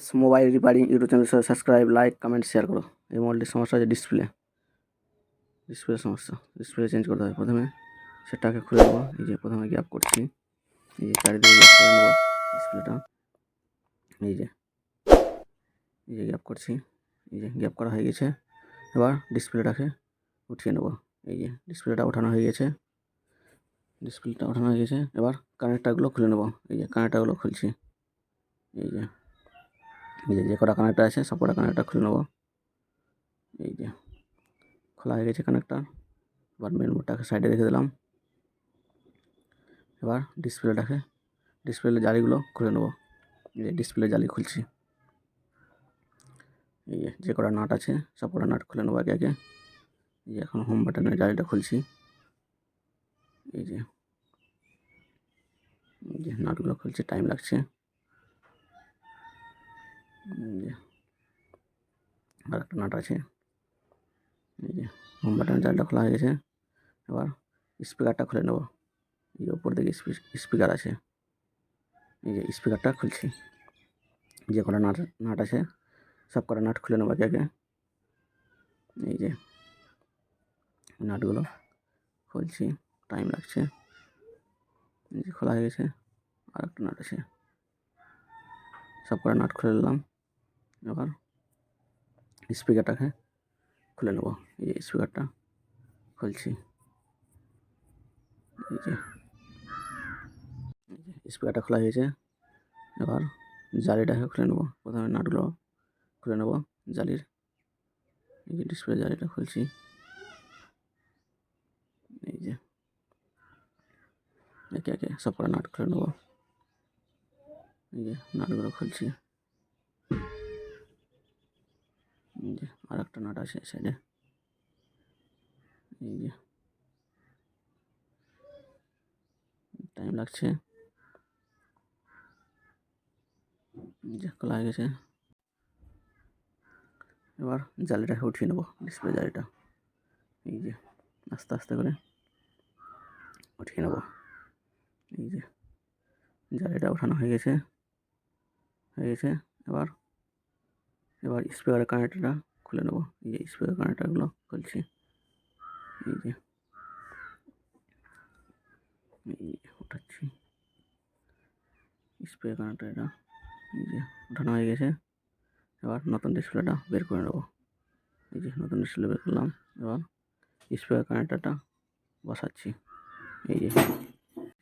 Friends, mobile repairing YouTube channel subscribe, like, comment, share করো। এই মোবাইলটির সমস্যা হচ্ছে ডিসপ্লে সমস্যা। ডিসপ্লে চেঞ্জ করতে হবে। প্রথমে সেটাকে খুলে নেবো। এই যে প্রথমে গ্যাপ করছি, এই যে চারিদিকে গ্যাপ করে নেবো ডিসপ্লেটা। এই যে গ্যাপ করছি, এই যে গ্যাপ করা হয়ে গেছে। এবার ডিসপ্লেটাকে উঠিয়ে নেবো। এই যে ডিসপ্লেটা ওঠানো হয়ে গেছে, এবার কানেক্টারগুলো খুলে নেবো। এই যে কানেক্টারগুলো খুলছি। এই যে কটা কানেক্টার আছে সব কটা কানেক্টার খুলে নেবো। এই যে খোলা হয়ে গেছে কানেক্টার। এবার মেন বোর্ডটাকে সাইডে রেখে দিলাম। এবার ডিসপ্লে জালিগুলো খুলে নেবো। এই যে ডিসপ্লে জালি খুলছি। এই যে কটা নাট আছে সব কটা নাট খুলে নেবো একে। এই যে এখন হোম বাটনের জালিটা খুলছি। এই যে নাটগুলো খুলছে, টাইম লাগছে। আর একটা নাট আছে। এই যে হোম বাটনের জালিটা খোলা হয়ে গেছে। এবার স্পিকারটা খুলে নেবো। এই যে উপর দিকে স্পিকার আছে, এই যে স্পিকারটা খুলছি। যে কটা নাট আছে সব কটা নাট খুলে নেবো একে। এই যে নাটগুলো খুলছি, টাইম লাগছে। এই যে খোলা হয়ে গেছে। আর একটা নাট আছে, সব কটা নাট খুলে নিলাম। এবার স্পিকারটাকে খুলে নেবো। এই যে স্পিকারটা খুলছি। এই যে স্পিকারটা খোলা হয়েছে। এবার জালিটাকে খুলে নেবো। প্রথমে নাটগুলো খুলে নেবো জালির। এই যে ডিসপ্লে জালিটা খুলছি। এই যে একে সব কটা নাট খুলে নেবো। এই যে নাটগুলো খুলছি। এই যে আর একটা নাট আছে সাইডে। এই যে টাইম লাগছে। এই যে খোলা হয়ে গেছে। এবার জালিটাকে উঠিয়ে নেবো, ডিসপ্লে জালিটা। এই যে আস্তে আস্তে করে উঠিয়ে নেবো। এই যে জালিটা উঠানো হয়ে গেছে। এবার স্পিকারের কানেক্টরটা খুলে নেবো। এই যে স্পিকার কানেক্টরগুলো খুলছি। এই যে উঠাচ্ছি স্পিকার কানেক্টরটা। এই যে উঠানো হয়ে গেছে। এবার নতুন ডিসপ্লেটা বের করে নেবো। এই যে নতুন ডিসপ্লে বের করলাম। এবার স্পিকার কানেক্টরটা বসাচ্ছি। এই যে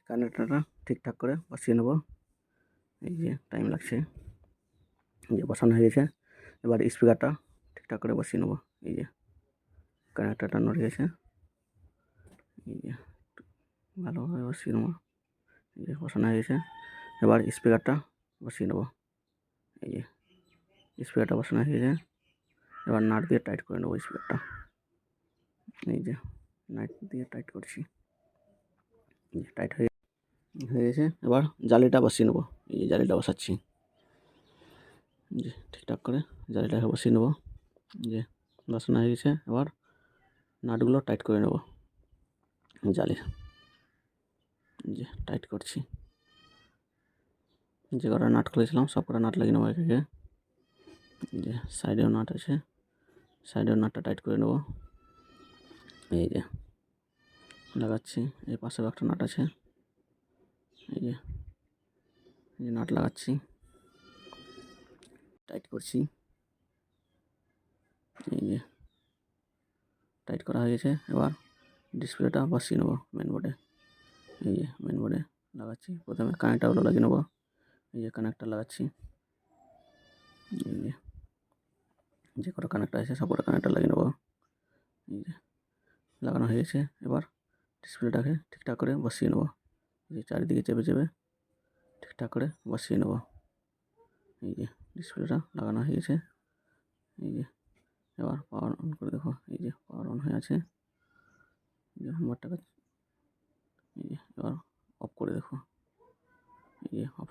কানেক্টরটা ঠিকঠাক করে বসিয়ে নেবো। এই যে টাইম লাগছে। এই যে বসানো হয়ে গেছে। এবার স্পিকারটা ঠিকঠাক করে বসিয়ে নেবো। এই যে কানেক্টরটা নড়ে গেছে। এই যে ভালোভাবে বসিয়ে নেবো। এই যে বসানো হয়ে গেছে। এবার স্পিকারটা বসিয়ে নেবো। এই যে স্পিকারটা বসানো হয়ে গেছে। এবার নাট দিয়ে টাইট করে নেবো স্পিকারটা। এই যে নাট দিয়ে টাইট করছি। এই যে টাইট হয়ে গেছে। এবার জালিটা বসিয়ে নেবো। এই যে জালিটা বসাচ্ছি। যে ঠিকঠাক করে জালিটাকে বসিয়ে নেবো। যে বসানো হয়ে গেছে। এবার নাটগুলো টাইট করে নেবো জালির। যে টাইট করছি। যে কটা নাট খুলেছিলাম সব কটা নাট লাগিয়ে নেবো একে। যে সাইডেও নাট আছে, সাইডেও নাটটা টাইট করে নেবো। এই যে লাগাচ্ছি। এই পাশেও একটা নাট আছে। এই যে নাট লাগাচ্ছি, টাইট করছি। এই যে টাইট করা হয়ে গেছে। এবার ডিসপ্লেটা বসিয়ে নেবো মেন বোর্ডে। এই যে মেন বোর্ডে লাগাচ্ছি। প্রথমে কানেক্টারগুলো লাগিয়ে নেবো। এই যে কানেক্টার লাগাচ্ছি। এই যে কটা কানেক্টার আছে সব কটা কানেক্টার লাগিয়ে নেবো। এই যে লাগানো হয়ে গেছে। এবার ডিসপ্লেটাকে ঠিকঠাক করে বসিয়ে নেবো। এই যে চারিদিকে চেপে ঠিকঠাক করে বসিয়ে নেবো। এই যে ডিসপ্লেটা লাগানো হয়ে গেছে। এই যে এবার পাওয়ার অন করে দেখো। এই যে পাওয়ার অন হয়ে আছে। এই যে হোমওয়ার্কটাকে এই যে এবার অফ করে দেখো। এই যে অফ